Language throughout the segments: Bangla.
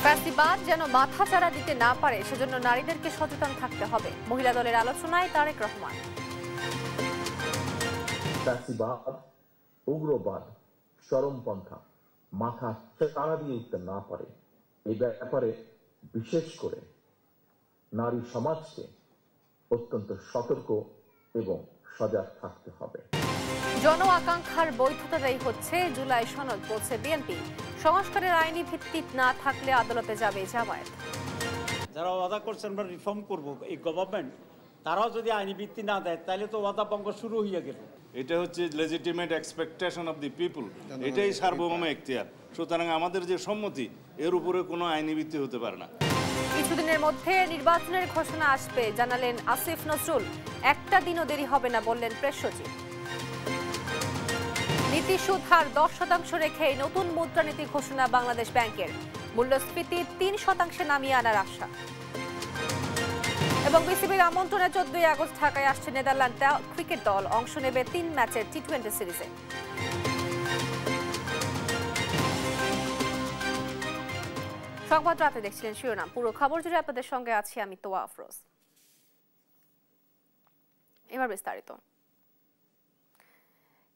ফ্যাসিবাদ যেন মাথাচাড়া দিতে না পারে সেজন্য নারীদেরকে সচেতন থাকতে হবে। মহিলা দলের আলোচনায় তারেক রহমান। ফ্যাসিবাদ, উগ্রবাদ, চরমপন্থা মাথা চাড়া দিয়ে উঠতে না পারে এই ব্যাপারে বিশেষ করে নারী সমাজকে অত্যন্ত সতর্ক এবং সজাগ থাকতে হবে। জন আকাঙ্ক্ষার বৈধতাই হচ্ছে জুলাই সনদ, বলছে বিএনপি। সংস্কারের আইনি ভিত্তি না থাকলে আদালতে যাবে জামায়াত। যারা ওয়াদা করছেন আমরা রিফর্ম করব এই গভর্নমেন্ট, তারাও যদি আইনি ভিত্তি না দেয় তাহলে তো ওয়াদা ভঙ্গ শুরু হয়ে গেল। এটা হচ্ছে legitimate expectation of the people, এটাই সার্বভৌম এখতিয়ার। সুতরাং আমাদের যে সম্মতি এর উপরে কোনো আইনি ভিত্তি হতে পারে না। কিছুদিনের মধ্যে নির্বাচনের ঘোষণা আসবে জানালেন আসিফ নজরুল। একটা দিনও দেরি হবে না বললেন প্রেস সচিব। নীতি সুদ হার 10% রেখে নতুন মুদ্রানীতি ঘোষণা বাংলাদেশ ব্যাংকের। মূল্যস্ফীতি 3% নামিয়ে আনার আশা। এবং বিসিবির আমন্ত্রণে 14 আগস্ট ঢাকায় আসছে নেদারল্যান্ড ক্রিকেট দল। অংশ নেবে 3 ম্যাচের টি-20 সিরিজে। সংবাদ রাতে দেখছিলেন শিরোনাম। পুরো খবর জুড়ে আপনাদের সঙ্গে আছি আমি তোয়া আফরোজ। এবার বিস্তারিত।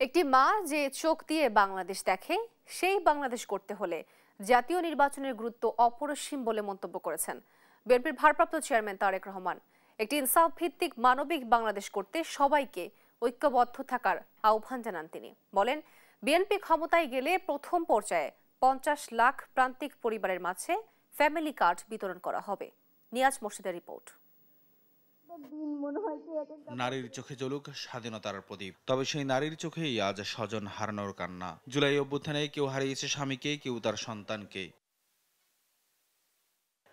একটি মা যে চোখ দিয়ে বাংলাদেশ দেখে সেই বাংলাদেশ করতে হলে জাতীয় নির্বাচনের গুরুত্ব অপরিসীম বলে মন্তব্য করেছেন বিএনপির ভারপ্রাপ্ত চেয়ারম্যান তারেক রহমান। একটি ইনসাফ ভিত্তিক মানবিক বাংলাদেশ করতে সবাইকে ঐক্যবদ্ধ থাকার আহ্বান জানান তিনি। বলেন, বিএনপি ক্ষমতায় গেলে প্রথম পর্যায়ে 50 লাখ প্রান্তিক পরিবারের মাঝে ফ্যামিলি কার্ড বিতরণ করা হবে। নিয়াজ মোর্শেদের রিপোর্ট। নারীর চোখে জ্বলুক স্বাধীনতার প্রদীপ, তবে সেই নারীর চোখেই আজ স্বজন হারানোর কান্না। জুলাই অভ্যুত্থানে কেউ হারিয়েছে স্বামীকে, কেউ তার সন্তানকে।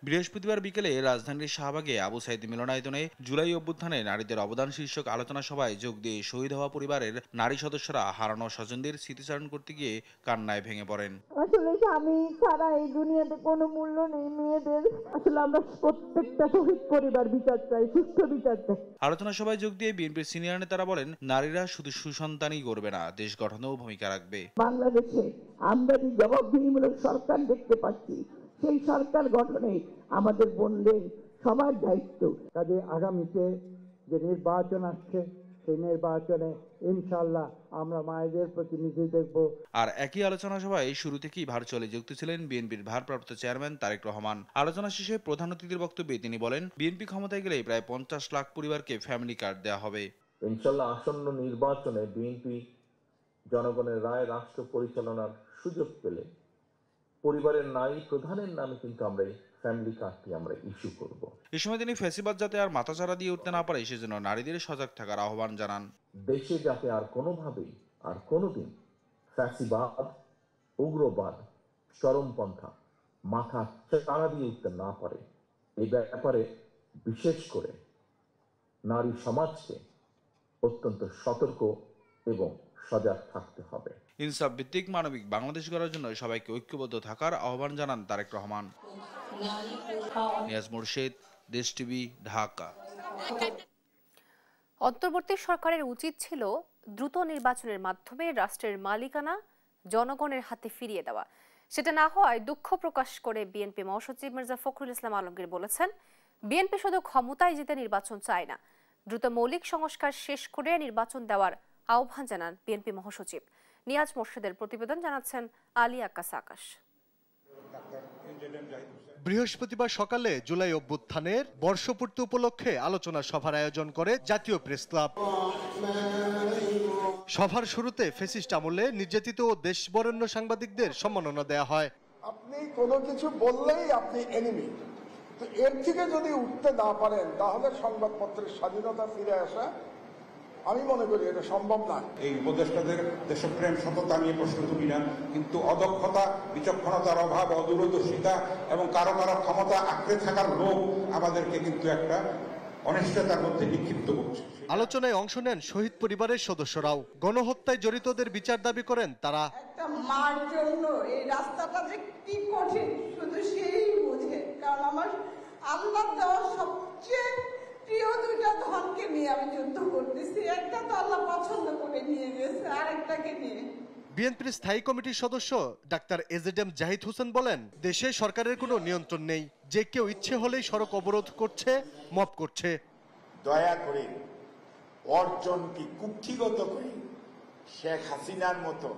বৃহস্পতিবার বিকেলে রাজধানীর শাহবাগে আবু সাইদ মিলনায়তনে জুলাই অভ্যুত্থানে নারীদের অবদান শীর্ষক আলোচনা সভায় যোগ দিয়ে শহীদ হওয়া পরিবারের নারী সদস্যরা হারানো স্বজনদের স্মৃতিচারণ করতে গিয়ে কান্নায় ভেঙে পড়েন। আসলে স্বামী ছাড়া এই দুনিয়াতে কোনো মূল্য নেই মেয়েদের। আসলে আমরা প্রত্যেকটা শহীদ পরিবার বিচার চাই, সুষ্ঠু বিচার চাই। আলোচনা সভায় যোগ দিয়ে বিএনপির সিনিয়র নেতারা বলেন, নারীরা শুধু সুসন্তানই গড়বে না, দেশ গঠনেও ভূমিকা রাখবে। বাংলাদেশে আমরা যে জবাবদিহিমূলক সরকার দেখতে পাচ্ছি, সেই সরকার গঠনে আমাদের বোনদের সবার দায়িত্ব। কাজে আগামীতে যে নির্বাচন আসছে সেই নির্বাচনে ইনশাআল্লাহ আমরা মায়েদের প্রতিনিধি দেখব। আর একই আলোচনা সভায় শুরু থেকেই ভার্চুয়ালি যুক্ত ছিলেন বিএনপির ভারপ্রাপ্ত চেয়ারম্যান তারেক রহমান। আলোচনা শেষে প্রধান অতিথির বক্তব্যে তিনি বলেন, বিএনপি ক্ষমতায় গেলে প্রায় 50 লাখ পরিবারকে ফ্যামিলি কার্ড দেওয়া হবে। ইনশাআল্লাহ আসন্ন নির্বাচনে বিএনপি জনগণের রায় রাষ্ট্র পরিচালনার সুযোগ পেলে পরিবারের নারী প্রধানের নামে কিন্তু আমরা ফ্যামিলি কার্ডটি আমরা ইস্যু করব। এই সময় তিনি ফ্যাসিবাদ যাতে আর মাথাচাড়া দিয়ে উঠতে না পারে সেজন্য নারীদের সজাগ থাকার আহ্বান জানান। দেশে যাতে আর কোনোভাবেই আর কোনোদিন ফ্যাসিবাদ, উগ্রবাদ, চরমপন্থা মাথা চাড়া দিয়ে উঠতে না পারে এই ব্যাপারে বিশেষ করে নারী সমাজকে অত্যন্ত সতর্ক এবং সজাগ থাকতে হবে। ইনসাফ ভিত্তিক মানবিক বাংলাদেশ গড়ার জন্য সবাইকে ঐক্যবদ্ধ থাকার আহ্বান জানান তারেক রহমান। নিয়াজ মোর্শেদ, দেশ টিভি, ঢাকা। অন্তর্বর্তী সরকারের উচিত ছিল দ্রুত নির্বাচনের মাধ্যমে রাষ্ট্রের মালিকানা জনগণের হাতে ফিরিয়ে দেওয়া। সেটা না হওয়ায় দুঃখ প্রকাশ করে বিএনপি মহাসচিব মির্জা ফখরুল ইসলাম আলমগীর বলেছেন, বিএনপি শুধু ক্ষমতায় যেতে নির্বাচন চায় না, দ্রুত মৌলিক সংস্কার শেষ করে নির্বাচন দেওয়ার আহ্বান জানান বিএনপি মহাসচিব। নিয়াজ মোর্শেদের প্রতিবেদন, জানাচ্ছেন আলী আকাশ আকাশ। বৃহস্পতিবার সকালে জুলাই অভ্যুত্থানের বর্ষপূর্তি উপলক্ষে আলোচনা সভার আয়োজন করে জাতীয় প্রেস ক্লাব। সভার শুরুতে ফ্যাসিস্ট আমলে নির্যাতিত ও দেশবরেণ্য সাংবাদিকদের সম্মাননা দেয়া হয়। আপনি কোনো কিছু বললেই আপনি এনিমি, তো এর থেকে যদি উঠতে না পারেন তাহলে সংবাদপত্রের স্বাধীনতা ফিরে আসা আমি মনে করি এটা সম্ভব না। এই উপদেষ্টাদের দেশপ্রেম সততা নিয়ে প্রশ্ন তুলি না, কিন্তু অদক্ষতা, বিচক্ষণতার অভাব, অদূরদর্শিতা এবং কারো কারো ক্ষমতা আঁকড়ে থাকার লোভ আমাদেরকে কিন্তু একটা অনিশ্চয়তার মধ্যে নিক্ষিপ্ত করছে। আলোচনায় অংশ নেন শহীদ পরিবারের সদস্যরাও। গণহত্যায় জড়িতদের বিচার দাবি করেন তারা। একটা মার জন্য এই রাস্তাটা যে কি কঠিন শুধু সেই বোঝে, কারণ আমার আল্লাহ দেওয়া সবচেয়ে প্রিয় দুইটা ধনকে নিয়ে আমি যুদ্ধ করতেছি। একটা তো আল্লাহ পছন্দ করে নিয়ে গেছে, আরেকটাকে নিয়ে। বিএনপির স্থায়ী কমিটির সদস্য ডাক্তার এজেডএম জাহিদ হোসেন বলেন, দেশে সরকারের কোনো নিয়ন্ত্রণ নেই, যে কেউ ইচ্ছে হলেই সড়ক অবরোধ করছে, মব করছে। দয়া করে অর্জনকে কুক্ষিগত করে শেখ হাসিনার মতো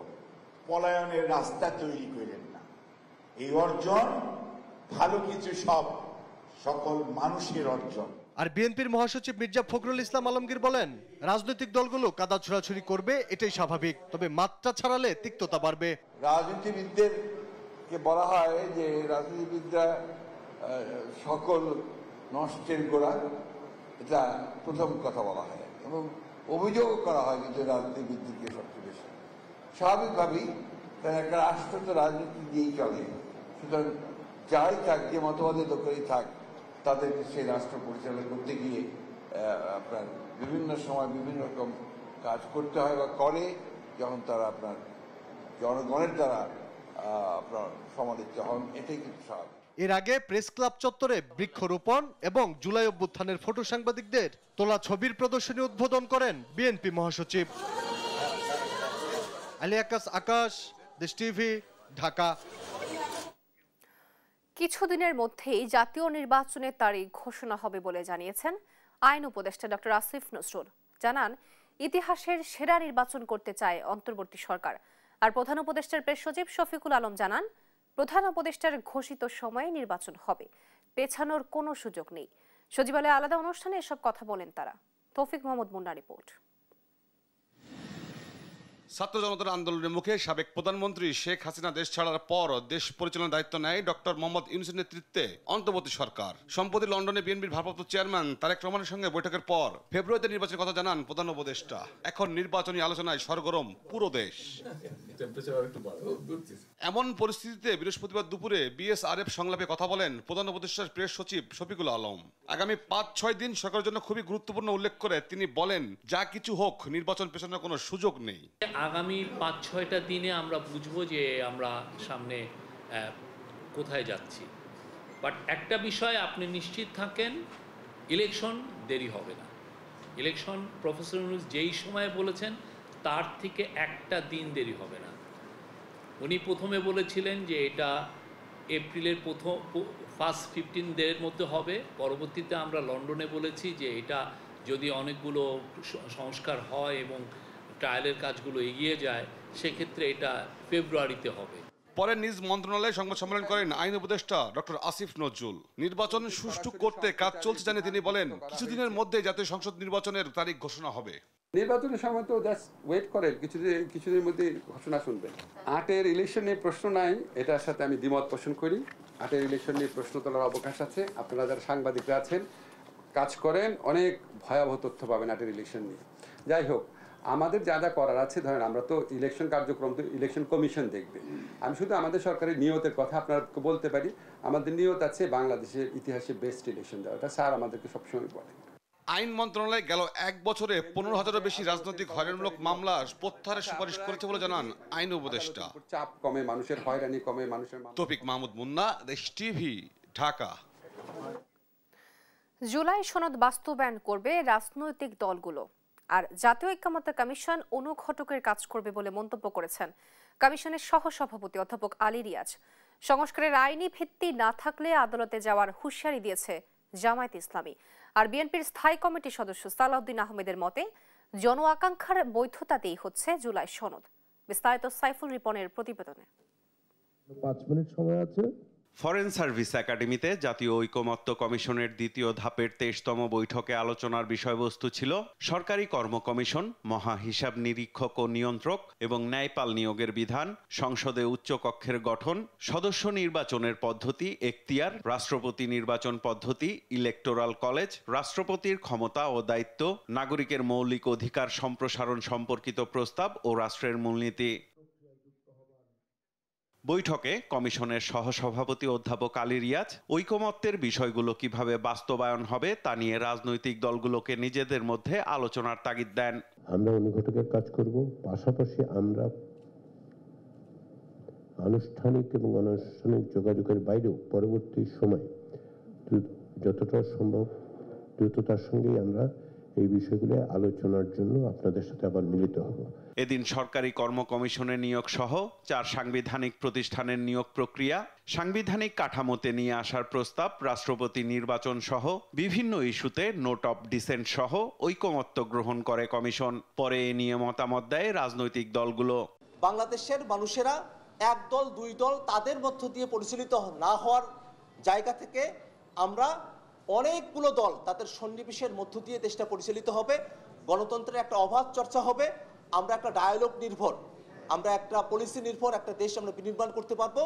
পলায়নের রাস্তা তৈরি করেন না। এই অর্জন ভালো কিছু সকল মানুষের অর্জন। আর বিএনপির মহাসচিব মির্জা ফখরুল ইসলাম আলমগীর বলেন, রাজনৈতিক দলগুলো কাদা ছোড়াছুড়ি করবে, এটাই স্বাভাবিক, তবে মাত্রা ছাড়ালে তিক্ততা বাড়বে। রাজনীতিবিদদেরকে বলা হয় যে রাজনীতিবিদরা সকল নষ্টের গোড়া, এটা প্রথম কথা বলা হয় এবং অভিযোগ করা হয় কিন্তু রাজনীতিবিদদেরকে সবচেয়ে বেশি। স্বাভাবিকভাবেই তার একটা রাষ্ট্র তো রাজনীতি দিয়েই চলে, সুতরাং যাই থাক, যে মতবাদের লোকেরই থাক, তাদেরকে সেই রাষ্ট্র পরিচালনা করতে গিয়ে আপনার বিভিন্ন সময় বিভিন্ন রকম কাজ করতে হয় বা করে, যখন তারা আপনার জনগণের দ্বারা আপনার সমালোচিত হন, এটাই কিন্তু স্বাভাবিক। এর আগে প্রেস ক্লাব চত্বরে বৃক্ষরোপণ এবং জুলাই অভ্যুত্থানের ফটো সাংবাদিকদের তোলা ছবির প্রদর্শনী উদ্বোধন করেন বিএনপি মহাসচিব। আলী আকাশ, দেশ টিভি, ঢাকা। কিছুদিনের মধ্যেই জাতীয় নির্বাচনের তারিখ ঘোষণা হবে বলে জানিয়েছেন আইন উপদেষ্টা ডক্টর আসিফ নজরুল। জানান, ইতিহাসের সেরা নির্বাচন করতে চায় অন্তর্বর্তী সরকার। আর প্রধান উপদেষ্টার প্রেস সচিব শফিকুল আলম জানান, প্রধান উপদেষ্টার ঘোষিত সময়ে নির্বাচন হবে, পেছানোর কোনো সুযোগ নেই। সচিবালয়ে আলাদা অনুষ্ঠানে এসব কথা বলেন তারা। তৌফিক মোহাম্মদ মুন্না রিপোর্ট। ছাত্র জনতার আন্দোলনের মুখে সাবেক প্রধানমন্ত্রী শেখ হাসিনা দেশ ছাড়ার পর দেশ পরিচালনার দায়িত্ব নেয় ডক্টর মোহাম্মদ ইউনূসের নেতৃত্বে অন্তর্বর্তী সরকার। সম্প্রতি লন্ডনে বিএনপির ভারপ্রাপ্ত চেয়ারম্যান তারেক রহমানের সঙ্গে বৈঠকের পর ফেব্রুয়ারিতে নির্বাচনের কথা জানান প্রধান উপদেষ্টা। এখন নির্বাচনী আলোচনায় সরগরম পুরো দেশ। এমন পরিস্থিতিতে বৃহস্পতিবার দুপুরে বিএসআরএফ সংলাপে কথা বলেন প্রধান উপদেষ্টার প্রেস সচিব শফিকুল আলম। আগামী ৫-৬ দিন সরকারের জন্য খুবই গুরুত্বপূর্ণ উল্লেখ করে তিনি বলেন, যা কিছু হোক, নির্বাচন পেছানোর কোনো সুযোগ নেই। আগামী ৫-৬টা দিনে আমরা বুঝবো যে আমরা সামনে কোথায় যাচ্ছি। বাট একটা বিষয় আপনি নিশ্চিত থাকেন, ইলেকশন দেরি হবে না। ইলেকশন প্রফেসর ইউনূস যেই সময়ে বলেছেন তার থেকে একটা দিন দেরি হবে না। উনি প্রথমে বলেছিলেন যে এটা এপ্রিলের ফার্স্ট 15 ডের মধ্যে হবে। পরবর্তীতে আমরা লন্ডনে বলেছি যে এটা যদি অনেকগুলো সংস্কার হয় এবং ট্রায়ালের কাজগুলো এগিয়ে যায়, সেক্ষেত্রে এটা ফেব্রুয়ারিতে হবে। পরে নিজ মন্ত্রণালয়ে সংবাদ সম্মেলন করেন আইন উপদেষ্টা ডক্টর আসিফ নজরুল। নির্বাচন সুষ্ঠু করতে কাজ চলছে জানিয়ে তিনি বলেন, কিছুদিনের মধ্যে জাতীয় সংসদ নির্বাচনের তারিখ ঘোষণা হবে। নির্বাচনের সময় তো জাস্ট ওয়েট করেন, কিছুদিনের মধ্যে ঘোষণা শুনবেন। 8-এর ইলেকশন নিয়ে প্রশ্ন নাই, এটার সাথে আমি দ্বিমত পোষণ করি। 8-এর ইলেকশন নিয়ে প্রশ্ন তোলার অবকাশ আছে। আপনারা যারা সাংবাদিকরা আছেন, কাজ করেন, অনেক ভয়াবহ তথ্য পাবেন 8-এর ইলেকশন নিয়ে। যাই হোক, আমাদের যা যা করার আছে, ধরেন আমরা তো ইলেকশন কার্যক্রম তো ইলেকশন কমিশন দেখবে। আমি শুধু আমাদের সরকারের নিয়তের কথা আপনাকে বলতে পারি। আমাদের নিয়ত আছে বাংলাদেশের ইতিহাসে বেস্ট ইলেকশন দেওয়া, এটা স্যার আমাদেরকে সবসময় বলে। আইন মন্ত্রণালয় গেল 1 বছরে 15,000-এরও বেশি রাজনৈতিক হয়রানিমূলক মামলা প্রত্যাহারের সুপারিশ করেছে বলে জানান আইন উপদেষ্টা। চাপ কমে, মানুষের হয়রানি কমে, মানুষের। তৌফিক মাহমুদ মুন্না, দেশ টিভি, ঢাকা। জুলাই সনদ বাস্তবায়ন করবে রাজনৈতিক দলগুলো, আর জাতীয় ঐক্যমত্য কমিশন অনুঘটকের কাজ করবে বলে মন্তব্য করেছেন কমিশনের সহসভাপতি অধ্যাপক আলী রিয়াজ। সংস্কারের আইনি ভিত্তি না থাকলে আদালতে যাওয়ার হুঁশিয়ারি দিয়েছে জামায়াত ইসলামী। আর বিএনপির স্থায়ী কমিটির সদস্য সালাউদ্দিন আহমেদের মতে, জন আকাঙ্ক্ষার বৈধতাতেই হচ্ছে জুলাই সনদ। বিস্তারিত সাইফুল রিপনের প্রতিবেদনে। 5 মিনিট সময় আছে। ফরেন সার্ভিস একাডেমিতে জাতীয় ঐকমত্য কমিশনের দ্বিতীয় ধাপের 23তম বৈঠকে আলোচনার বিষয়বস্তু ছিল সরকারি কর্ম কমিশন, মহা হিসাব নিরীক্ষক ও নিয়ন্ত্রক এবং ন্যায়পাল নিয়োগের বিধান, সংসদে উচ্চকক্ষের গঠন, সদস্য নির্বাচনের পদ্ধতি, এখতিয়ার, রাষ্ট্রপতি নির্বাচন পদ্ধতি, ইলেকটোরাল কলেজ, রাষ্ট্রপতির ক্ষমতা ও দায়িত্ব, নাগরিকের মৌলিক অধিকার সম্প্রসারণ সম্পর্কিত প্রস্তাব ও রাষ্ট্রের মূলনীতি। বৈঠকে কমিশনের সহসভাপতি অধ্যাপক আলী রিয়াজ ঐকমত্যের বিষয়গুলো কিভাবে বাস্তবায়ন হবে তা নিয়ে রাজনৈতিক দলগুলোকে নিজেদের মধ্যে আলোচনার তাগিদ দেন। আমরা অনুঘটকের কাজ করব, পাশাপাশি আমরা আনুষ্ঠানিক এবং অনানুষ্ঠানিক যোগাযোগের বাইরেও পরবর্তী সময় যতটা সম্ভব দ্রুততার সঙ্গেই আমরা এই বিষয়গুলো আলোচনার জন্য আপনাদের সাথে আবার মিলিত হব। এদিন সরকারি কর্ম কমিশনের নিয়োগ সহ 4 সাংবিধানিক প্রতিষ্ঠানের নিয়োগ প্রক্রিয়া, সাংবিধানিক কাঠামোতে নিয়ে আসার প্রস্তাব, রাষ্ট্রপতি নির্বাচন সহ বিভিন্ন ইস্যুতে নোট অফ ডিসেন্ট সহ ঐকমত্য গ্রহণ করে কমিশন। পরে এ নিয়ে মতামত দেয় রাজনৈতিক দলগুলো। বাংলাদেশের মানুষেরা এক দল দুই দল তাদের মধ্য দিয়ে পরিচালিত না হওয়ার জায়গা থেকে আমরা অনেকগুলো দল তাদের সন্নিবেশের মধ্য দিয়ে দেশটা পরিচালিত হবে, গণতন্ত্রের একটা অবাধ চর্চা হবে, আমরা একটা ডায়ালগ নির্ভর, আমরা একটা পলিসি নির্ভর একটা দেশ আমরা বিনির্মাণ করতে পারবো।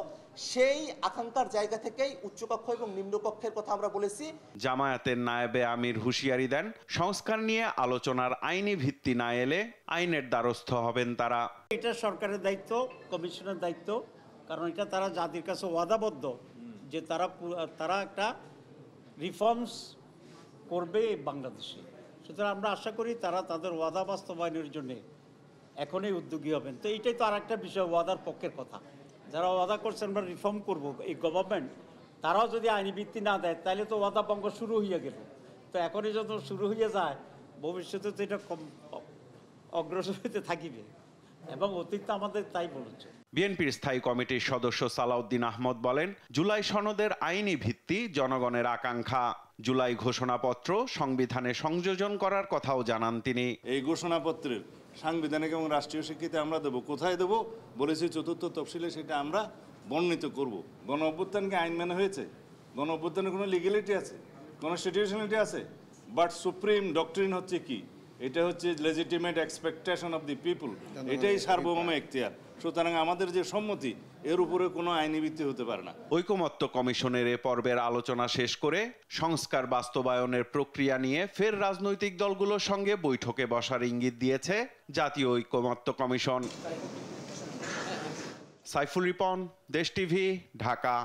সেই আকাঙ্ক্ষার জায়গা থেকেই উচ্চকক্ষ এবং নিম্নকক্ষের কথা আমরা বলেছি। জামায়াতের নায়েবে আমির হুঁশিয়ারি দেন, সংস্কার নিয়ে আলোচনার আইনি ভিত্তি না এলে আইনের দ্বারস্থ হবেন তারা। এটা সরকারের দায়িত্ব, কমিশনের দায়িত্ব, কারণ এটা তারা জাতির কাছে ওয়াদাবদ্ধ যে তারা একটা রিফর্মস করবে বাংলাদেশে। সুতরাং আমরা আশা করি তারা তাদের ওয়াদা বাস্তবায়নের জন্য এখনই উদ্যোগী হবেন। তো এইটাই তো আর একটা বিষয়, ওয়াদার পক্ষের কথা। যারা ওয়াদা করছেন আমরা রিফর্ম করব, এই গভর্নমেন্ট, তারাও যদি আইনি ভিত্তি না দেয় তাহলে তো ওয়াদা ভঙ্গ শুরু হয়ে গেল। তো এখনই যত শুরু হয়ে যায় ভবিষ্যতে তো এটা অগ্রসর হতে থাকিবে, এবং অতীত আমাদের তাই বলেছে। বিএনপির স্থায়ী কমিটির সদস্য সালাউদ্দিন আহমদ বলেন, জুলাই সনদের আইনি ভিত্তি জনগণের আকাঙ্ক্ষা। জুলাই ঘোষণাপত্র সংবিধানে সংযোজন করার কথাও জানান তিনি। এই ঘোষণাপত্রের সাংবিধানিক এবং রাষ্ট্রীয় স্বীকৃতি আমরা দেবো। কোথায় দেবো বলেছি, চতুর্থ তফসিলে সেটা আমরা বর্ণিত করব। গণ অভ্যুত্থানকে আইন মেনে হয়েছে, গণ অভ্যুত্থানের কোনো লিগ্যালিটি আছে, কনস্টিটিউশনালিটি আছে, বাট সুপ্রিম ডক্ট্রিন হচ্ছে কি, এটা হচ্ছে legitimate expectation of the people, এটাই সার্বভৌম এখতিয়ার। সুতরাং আমাদের যে সম্মতি, এর উপরে কোনো আইনি ভিত্তি হতে পারে না। ঐকমত্য কমিশনের এ পর্বের আলোচনা শেষ করে সংস্কার বাস্তবায়নের প্রক্রিয়া নিয়ে ফের রাজনৈতিক দলগুলোর সঙ্গে বৈঠকে বসার ইঙ্গিত দিয়েছে জাতীয় ঐকমত্য কমিশন। সাইফুল রিপন, দেশ টিভি, ঢাকা।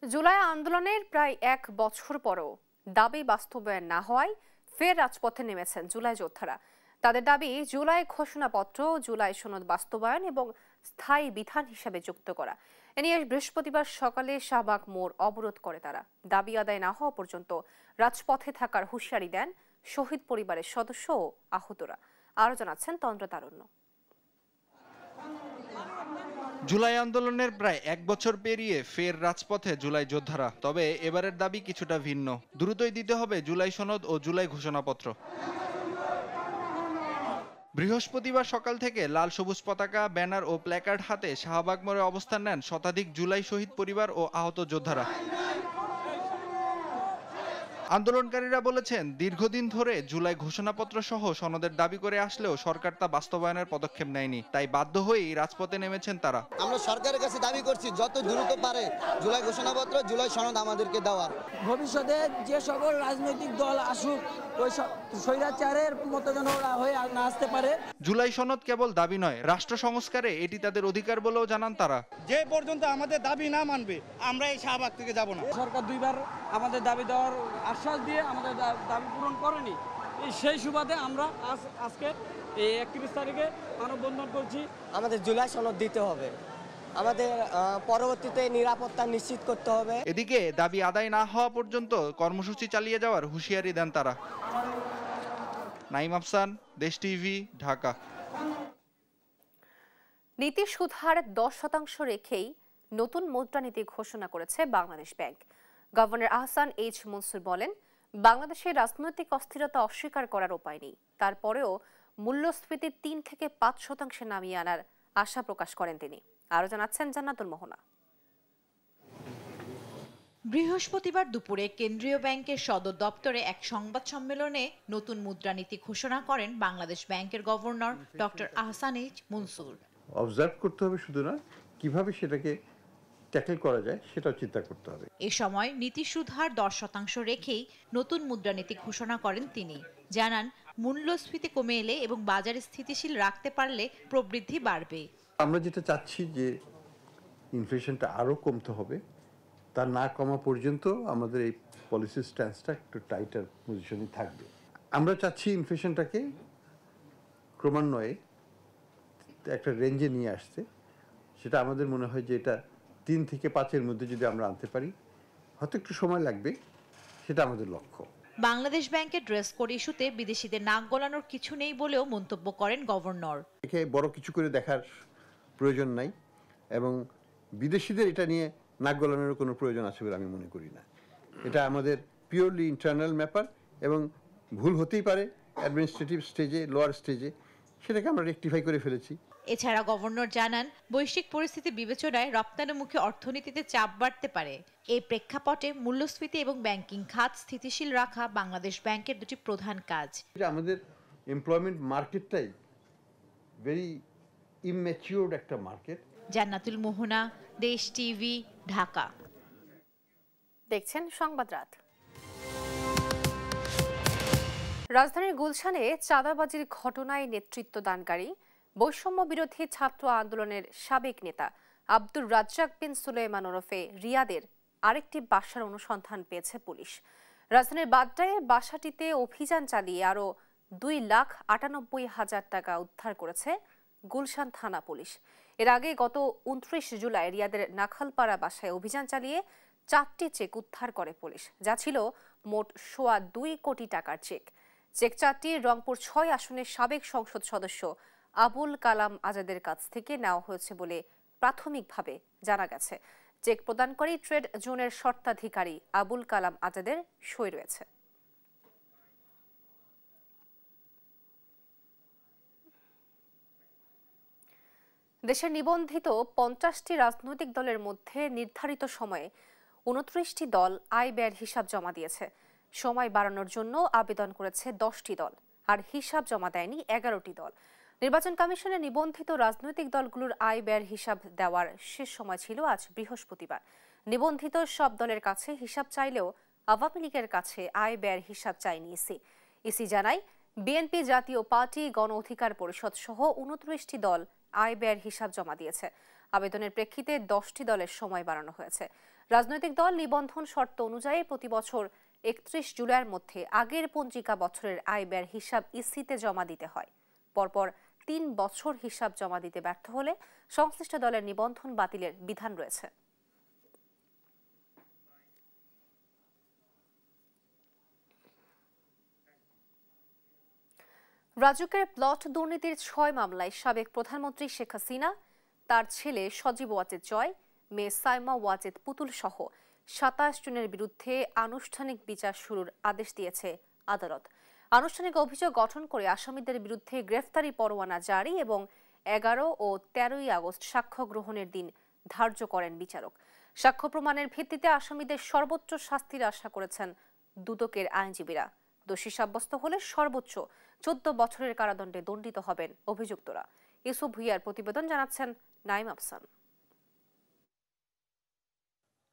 জুলাই আন্দোলনের প্রায় 1 বছর পরও দাবি বাস্তবায়ন না হওয়ায় ফের রাজপথে নেমেছেন জুলাই যোদ্ধারা। তাদের দাবি জুলাই ঘোষণাপত্র, জুলাই সনদ বাস্তবায়ন এবং স্থায়ী বিধান হিসেবে যুক্ত করা। এ নিয়ে বৃহস্পতিবার সকালে শাহবাগ মোড় অবরোধ করে তারা। দাবি আদায় না হওয়া পর্যন্ত রাজপথে থাকার হুঁশিয়ারি দেন শহীদ পরিবারের সদস্য ও আহতরা। আরও জানাচ্ছেন তন্দ্র তারুণ্য। জুলাই আন্দোলনের প্রায় 1 বছর পেরিয়ে ফের রাজপথে জুলাই যোদ্ধারা। তবে এবারের দাবি কিছুটা ভিন্ন। দ্রুতই দিতে হবে জুলাই সনদ ও জুলাই ঘোষণাপত্র। বৃহস্পতিবার সকাল থেকে লাল সবুজ পতাকা, ব্যানার ও প্ল্যাকার্ড হাতে শাহবাগ মোড়ে অবস্থান নেন শতাধিক জুলাই শহীদ পরিবার ও আহত যোদ্ধারা। আন্দোলনকারীরা বলেছেন, দীর্ঘদিন ধরে জুলাই ঘোষণাপত্র সহ সনদের দাবি করে আসলেও সরকার তা বাস্তবায়নের পদক্ষেপ নেয়নি। তাই বাধ্য হয়েই রাজপথে নেমেছেন তারা। আমরা সরকারের কাছে দাবি করছি যত দ্রুত পারে জুলাই ঘোষণাপত্র, জুলাই সনদ আমাদেরকে দেওয়ার। ভবিষ্যতে যে সকল রাজনৈতিক দল আসুক, ওই স্বৈরাচারের মতো যেন ওরা হয়ে না আসতে পারে। জুলাই সনদ কেবল দাবি নয়, রাষ্ট্র সংস্কারে এটি তাদের অধিকার বলেও জানান তারা। যে পর্যন্ত আমাদের দাবি না মানবে আমরা এই শাহবাগ থেকে যাব না। সরকার 2বার আমাদের দাবি দেওয়ার আশ্বাস দিয়ে আমাদের দাবি পূরণ করেনি। সেই সুবাদে আমরা আজকে এই 31 তারিখে মানববন্ধন করছি। আমাদের জুলাই সনদ দিতে হবে, আমাদের পরবর্তীতে নিরাপত্তা নিশ্চিত করতে হবে। এদিকে দাবি আদায় না হওয়া পর্যন্ত কর্মসূচি চালিয়ে যাওয়ার হুঁশিয়ারি দেন তারা। নাইম আফসান, দেশ টিভি, ঢাকা। নীতি সুদহার 10% রেখেই নতুন মুদ্রানীতি ঘোষণা করেছে Bangladesh bank. Governor Ahsan H Mansur বলেন, বাংলাদেশের রাজনৈতিক অস্থিরতা অস্বীকার করার উপায় নেই। তারপরেও মূল্যস্ফীতি 3 থেকে 5% নামিয়ে আনার আশা প্রকাশ করেন তিনি। আরও জানাচ্ছেন জান্নাতুল মোহনা। বৃহস্পতিবার দুপুরে কেন্দ্রীয় ব্যাংকের সদর দপ্তরে এক সংবাদ সম্মেলনে নতুন মুদ্রানীতি ঘোষণা করেন বাংলাদেশ ব্যাংকের governor doctor Ahsan H Mansur. Observe করতে হবে শুধু না, কিভাবে সেটাকে ট্যাকল করা যায় সেটাও চিন্তা করতে হবে। এ সময় নীতি সুদ হার 10% রেখেই নতুন মুদ্রানীতি ঘোষণা করেন তিনি। জানান, মূল্যস্ফীতি কমে এলে এবং বাজারে স্থিতিশীল রাখতে পারলে প্রবৃদ্ধি বাড়বে। আমরা যেটা চাচ্ছি যে ইনফ্লেশনটা আরও কমতে হবে, তা না কমা পর্যন্ত আমাদের এই পলিসি স্ট্যান্সটা একটু টাইটার পজিশনে থাকবে। আমরা চাচ্ছি ইনফ্লেশনটাকে ক্রমান্বয়ে একটা রেঞ্জে নিয়ে আসতে। সেটা আমাদের মনে হয় যে এটা 3 থেকে 5-এর মধ্যে যদি আমরা আনতে পারি, হয়তো একটু সময় লাগবে, সেটা আমাদের লক্ষ্য। বাংলাদেশ ব্যাংকের ড্রেস কোড ইস্যুতে বিদেশিদের নাক গলানোর কিছু নেই বলেও মন্তব্য করেন গভর্নর। একে বড় কিছু করে দেখার প্রয়োজন নাই এবং বিদেশিদের এটা নিয়ে নাক গলানোর কোনো প্রয়োজন আছে বলে আমি মনে করি না। এটা আমাদের পিওরলি ইন্টারনাল ব্যাপার এবং ভুল হতেই পারে অ্যাডমিনিস্ট্রেটিভ স্টেজে, লোয়ার স্টেজে, সেটাকে আমরা রেকটিফাই করে ফেলেছি। এছাড়া গভর্নর জানান, বৈশ্বিক পরিস্থিতি বিবেচনায় রপ্তানিমুখী অর্থনীতিতে চাপ বাড়তে পারে। এই প্রেক্ষাপটে মূল্যস্ফীতি এবং ব্যাংকিং খাত স্থিতিশীল রাখা বাংলাদেশ ব্যাংকের দুটি প্রধান কাজ। আমাদের এমপ্লয়মেন্ট মার্কেটটাই ভেরি ইম্যাচিউরড একটা মার্কেট। জান্নাতুল মোহনা, দেশ টিভি, ঢাকা। দেখছেন সংবাদ রাত। রাজধানীর গুলশানে চাঁদাবাজির ঘটনায় নেতৃত্ব দানকারী বৈষম্য বিরোধী ছাত্র আন্দোলনের সাবেক নেতা আব্দুর রাজ্জাক বিন সুলাইমান ওরফে রিয়াদের আরেকটি বাসার অনুসন্ধান পেয়েছে পুলিশ। রাজধানীর বাড্ডায় বাসাটিতে অভিযান চালিয়ে আরও 2,98,000 টাকা উদ্ধার করেছে গুলশান থানা পুলিশ। এর আগে গত 29 জুলাই রিয়াদের নাখালপাড়া বাসায় অভিযান চালিয়ে 4টি চেক উদ্ধার করে পুলিশ, যা ছিল মোট 2.25 কোটি টাকার চেক। চেক 4টি রংপুর 6 আসনের সাবেক সংসদ সদস্য আবুল কালাম আজাদের কাছ থেকে নেওয়া হয়েছে বলে প্রাথমিকভাবে জানা গেছে। চেক প্রদানকারী ট্রেড জোনের স্বত্বাধিকারী আবুল কালাম আজাদের সই রয়েছে। দেশের নিবন্ধিত 50টি রাজনৈতিক দলের মধ্যে নির্ধারিত সময়ে 29টি দল আয় ব্যয়ের হিসাব জমা দিয়েছে। সময় বাড়ানোর জন্য আবেদন করেছে 10টি দল, আর হিসাব জমা দেয়নি 11টি দল। নির্বাচন কমিশনের নিবন্ধিত রাজনৈতিক দলগুলোর আয় ব্যয়ের হিসাব দেওয়ার শেষ সময় ছিল আজ বৃহস্পতিবার। নিবন্ধিত সব দলের কাছে হিসাব চাইলেও আওয়ামী লীগের কাছে আয় ব্যয়ের হিসাব চায়নি ইসি জানায়, বিএনপি, জাতীয় পার্টি, গণ অধিকার পরিষদ সহ 29টি দল আয় ব্যয়ের হিসাব জমা দিয়েছে। আবেদনের প্রেক্ষিতে 10টি দলের সময় বাড়ানো হয়েছে। রাজনৈতিক দল নিবন্ধন শর্ত অনুযায়ী প্রতি বছর 31 জুলাইয়ের মধ্যে আগের পঞ্জিকা বছরের আয় ব্যয়ের হিসাব ইসিতে জমা দিতে হয়। পরপর 3 বছর হিসাব জমা দিতে ব্যর্থ হলে সংশ্লিষ্ট দলের নিবন্ধন বাতিলের বিধান রয়েছে। রাজুকের প্লট দুর্নীতির 6 মামলায় সাবেক প্রধানমন্ত্রী শেখ হাসিনা, তার ছেলে সজীব ওয়াজেদ জয়, মেয়ে সাইমা ওয়াজেদ পুতুল সহ 27 জনের বিরুদ্ধে আনুষ্ঠানিক বিচার শুরুর আদেশ দিয়েছে আদালত। আনুষ্ঠানিক অভিযোগ গঠন করে আসামিদের বিরুদ্ধে গ্রেফতারি পরোয়ানা জারি এবং 11 ও 13 আগস্ট সাক্ষ্য গ্রহণের দিন ধার্য করেন বিচারক। সাক্ষ্য প্রমাণের ভিত্তিতে আসামিদের সর্বোচ্চ শাস্তির আশা করেছেন দুদকের আইনজীবীরা। দোষী সাব্যস্ত হলে সর্বোচ্চ 14 বছরের কারাদণ্ডে দণ্ডিত হবেন অভিযুক্তরা। ইউসুফ ভুইয়ার প্রতিবেদন, জানাচ্ছেন নাইম আফসান।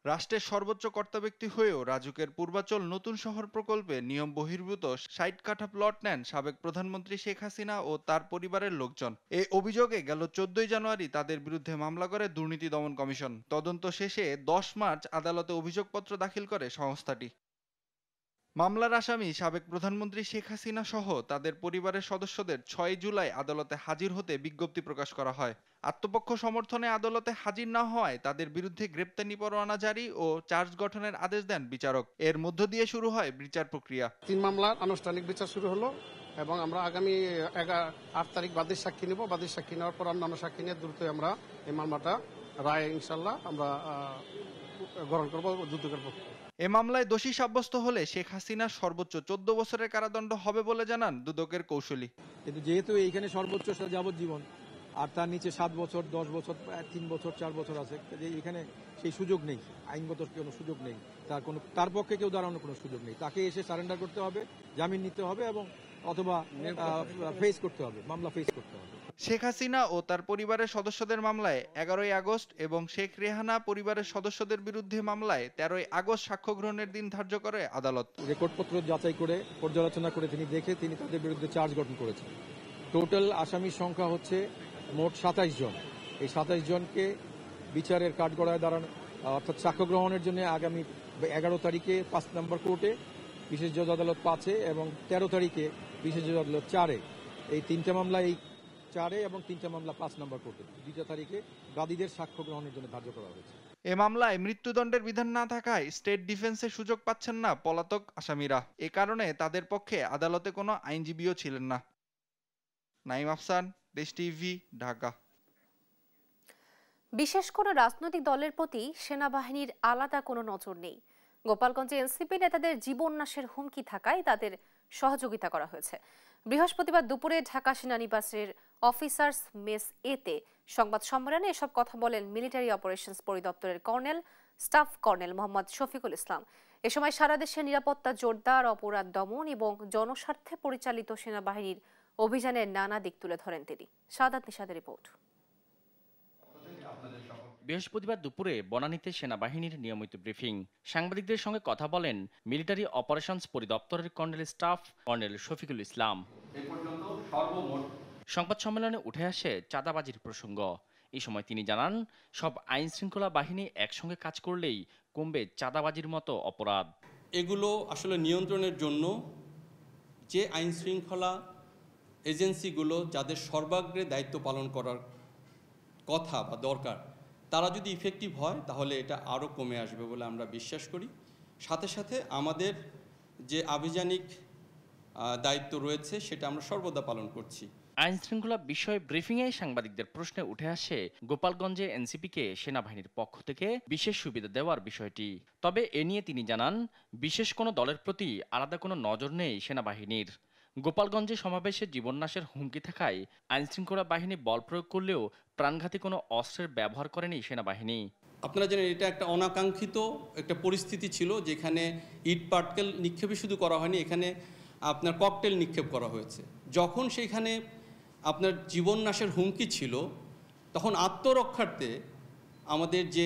রাষ্ট্রের সর্বোচ্চ কর্তা ব্যক্তি হয়েও রাজুকের পূর্বাচল নতুন শহর প্রকল্পে নিয়ম বহির্ভূত 60 কাঠা প্লট নেন সাবেক প্রধানমন্ত্রী শেখ হাসিনা ও তার পরিবারের লোকজন। এই অভিযোগে গেল 14 জানুয়ারি তাদের বিরুদ্ধে মামলা করে দুর্নীতি দমন কমিশন। তদন্ত শেষে 10 মার্চ আদালতে অভিযোগপত্র দাখিল করে সংস্থাটি। মামলার আসামি সাবেক প্রধানমন্ত্রী শেখ হাসিনা সহ তাদের পরিবারের সদস্যদের 6 জুলাই আদালতে হাজির হতে বিজ্ঞপ্তি প্রকাশ করা হয়। আত্মপক্ষ সমর্থনে আদালতে হাজির না হওয়ায় তাদের বিরুদ্ধে গ্রেপ্তারি পরোয়ানা জারি ও চার্জ গঠনের আদেশ দেন বিচারক। এর মধ্য দিয়ে শুরু হয় বিচার প্রক্রিয়া। 3 মামলার আনুষ্ঠানিক বিচার শুরু হলো এবং আমরা আগামী 8 তারিখ বাদীর সাক্ষী নেব। বাদীর সাক্ষী নেওয়ার পর অন্যান্য সাক্ষী নিয়ে দ্রুতই আমরা এই মামলাটা রায় ইনশাল্লাহ আমরা গ্রহণ করবো দুদকের পক্ষে। এ মামলায় দোষী সাব্যস্ত হলে শেখ হাসিনার সর্বোচ্চ 14 বছরের কারাদণ্ড হবে বলে জানান দুদকের কৌশলী। কিন্তু যেহেতু এইখানে সর্বোচ্চ যাবজ্জীবন আর তার নিচে 7 বছর, 10 বছর, 3 বছর, 4 বছর আছে, যে এখানে সেই সুযোগ নেই, আইনগত কোনো সুযোগ নেই, তার পক্ষে কেউ দাঁড়ানোর কোনো সুযোগ নেই। তাকে এসে সারেন্ডার করতে হবে, জামিন নিতে হবে এবং অথবা ফেস করতে হবে, মামলা ফেস করতে হবে। শেখ হাসিনা ও তার পরিবারের সদস্যদের মামলায় 11 আগস্ট এবং শেখ রেহানা পরিবারের সদস্যদের বিরুদ্ধে মামলায় 13 আগস্ট সাক্ষ্য গ্রহণের দিন ধার্য করে আদালত। রেকর্ডপত্র যাচাই করে পর্যালোচনা করে তিনি তাদের বিরুদ্ধে চার্জ গঠন করেছেন। টোটাল আসামির সংখ্যা হচ্ছে মোট 27 জন। এই 27 জনকে বিচারের কাঠগড়ায় দাঁড়ানো অর্থাৎ সাক্ষ্য গ্রহণের জন্য আগামী 11 তারিখে 5 নম্বর কোর্টে, বিশেষ জজ আদালত 5-এ এবং 13 তারিখে বিশেষ জজ আদালত 4-এ, এই 3টে মামলা এই 4-এ এবং 3টা মামলা 5 নম্বর কোর্টে 2টা তারিখে বাদীদের সাক্ষ্য গ্রহণের জন্য ধার্য করা হয়েছে। এ মামলায় মৃত্যুদণ্ডের বিধান না থাকায় স্টেট ডিফেন্সের সুযোগ পাচ্ছেন না পলাতক আসামিরা। এ কারণে তাদের পক্ষে আদালতে কোনো আইনজীবীও ছিলেন না। নাইম আফসান, দেশ টিভি, ঢাকা। বিশেষ কোনো রাজনৈতিক দলের প্রতি সেনাবাহিনীর আলাদা কোনো নজর নেই। গোপালগঞ্জে এনসিপি নেতাদের জীবন নাশের হুমকি থাকায় তাদের সহযোগিতা করা হয়েছে। বৃহস্পতিবার দুপুরে ঢাকা সেনানিবাসের অফিসার্স মেস এতে সংবাদ সম্মেলনে এসব কথা বলেন মিলিটারি অপারেশনস পরিদপ্তরের colonel staff colonel Mohammad Shafiqul Islam. এ সময় সারা দেশে নিরাপত্তা জোরদার, অপরাধ দমন এবং জনস্বার্থে পরিচালিত সেনাবাহিনীর অভিযানের নানা দিক তুলে ধরেন তিনি। সাদাত নিশাদের রিপোর্ট। বৃহস্পতিবার দুপুরে বনানীতে সেনাবাহিনীর নিয়মিত ব্রিফিং। সাংবাদিকদের সঙ্গে কথা বলেন মিলিটারি অপারেশনস পরিদপ্তরের colonel staff colonel Shafiqul Islam. সংবাদ সম্মেলনে উঠে আসে চাঁদাবাজির প্রসঙ্গ। এই সময় তিনি জানান, সব আইন শৃঙ্খলা বাহিনী একসঙ্গে কাজ করলেই কমবে চাঁদাবাজির মতো অপরাধ। এগুলো আসলে নিয়ন্ত্রণের জন্য যে আইন শৃঙ্খলা এজেন্সিগুলো যাদের সর্বাগ্রে দায়িত্ব পালন করার কথা বা দরকার, তারা যদি ইফেক্টিভ হয় তাহলে এটা আরও কমে আসবে বলে আমরা বিশ্বাস করি। সাথে সাথে আমাদের যে আভিযানিক দায়িত্ব রয়েছে সেটা আমরা সর্বদা পালন করছি। আইন শৃঙ্খলা বিষয়ে ব্রিফিংয়ে সাংবাদিকদের প্রশ্নে উঠে আসে গোপালগঞ্জে এনসিপিকে সেনাবাহিনীর পক্ষ থেকে বিশেষ সুবিধা দেওয়ার বিষয়টি। তবে এ নিয়ে তিনি জানান, বিশেষ কোনো দলের প্রতি আলাদা কোনো নজর নেই সেনাবাহিনীর। গোপালগঞ্জে সমাবেশে জীবননাশের হুমকি থাকায় আইনশৃঙ্খলা বাহিনী বল প্রয়োগ করলেও প্রাণঘাতী কোনো অস্ত্রের ব্যবহার করেনি সেনাবাহিনী। আপনারা জানেন এটা একটা অনাকাঙ্ক্ষিত একটা পরিস্থিতি ছিল, যেখানে ইট পাটকেল নিক্ষেপই শুধু করা হয়নি, এখানে আপনার ককটেল নিক্ষেপ করা হয়েছে। যখন সেখানে আপনার জীবননাশের হুমকি ছিল, তখন আত্মরক্ষার্থে আমাদের যে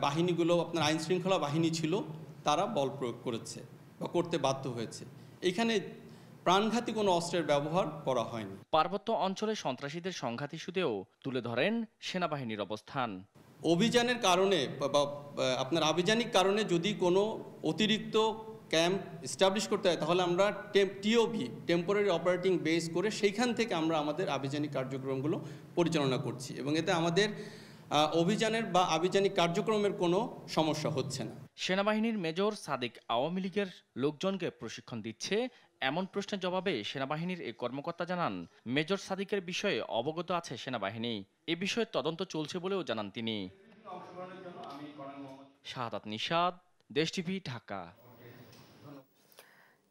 বাহিনীগুলো আপনার আইনশৃঙ্খলা বাহিনী ছিল তারা বল প্রয়োগ করেছে বা করতে বাধ্য হয়েছে। এখানে প্রাণঘাতী কোনো অস্ত্রের ব্যবহার করা হয়নি। পার্বত্য অঞ্চলে সন্ত্রাসীদের সংঘাত ইস্যুতেও তুলে ধরেন সেনাবাহিনীর অবস্থান। অভিযানের কারণে বা আপনার আভিযানিক কারণে যদি কোনো অতিরিক্ত ক্যাম্প এস্টাবলিশ করতে হয়, তাহলে আমরা টিওবি টেম্পোরারি অপারেটিং বেস করে সেইখান থেকে আমরা আমাদের আভিযানিক কার্যক্রমগুলো পরিচালনা করছি এবং এতে আমাদের অভিযানের বা আভিযানিক কার্যক্রমের কোনো সমস্যা হচ্ছে না। সেনাবাহিনীর মেজর সাদিক আওয়ামী লীগের লোকজনকে প্রশিক্ষণ দিচ্ছে এমন প্রশ্নের জবাবে সেনাবাহিনীর এই কর্মকর্তা জানান, মেজর সাদিকের বিষয়ে অবগত আছে সেনাবাহিনী। এ বিষয়ে তদন্ত চলছে বলেও জানান তিনি। শাহাদাত নিশাদ, দেশ TV, Dhaka.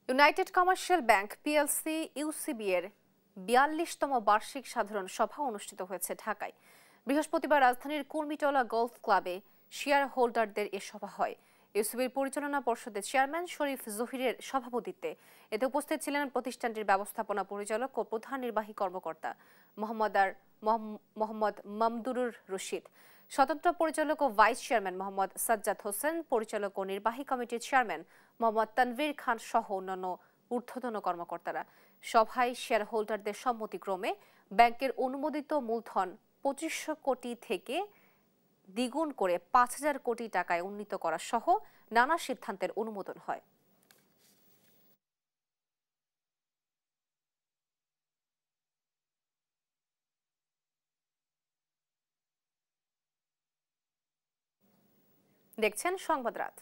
United commercial bank PLC UCB এর 42তম বার্ষিক সাধারণ সভা অনুষ্ঠিত হয়েছে ঢাকায়। বৃহস্পতিবার রাজধানীর কুর্মিটোলা গলফ ক্লাবে শেয়ার হোল্ডারদের এ সভা হয়। ইউসিবির পরিচালনা পর্ষদের চেয়ারম্যান শরীফ জহিরের সভাপতিত্বে এতে উপস্থিত ছিলেন প্রতিষ্ঠানটির ব্যবস্থাপনা পরিচালক ও প্রধান নির্বাহী কর্মকর্তা মোহাম্মদ মামদুরুর রশিদ, স্বতন্ত্র পরিচালক ও ভাইস চেয়ারম্যান মোহাম্মদ সাজ্জাদ হোসেন, পরিচালক ও নির্বাহী কমিটির চেয়ারম্যান মোহাম্মদ তানভীর খান সহ অন্যান্য ঊর্ধ্বতন কর্মকর্তারা। সভায় শেয়ার হোল্ডারদের সম্মতিক্রমে ব্যাংকের অনুমোদিত মূলধন 2500 কোটি থেকে দ্বিগুণ করে 5000 কোটি টাকায় উন্নীত করা সহ নানা সিদ্ধান্তের অনুমোদন হয়। দেখছেন সংবাদ রাত।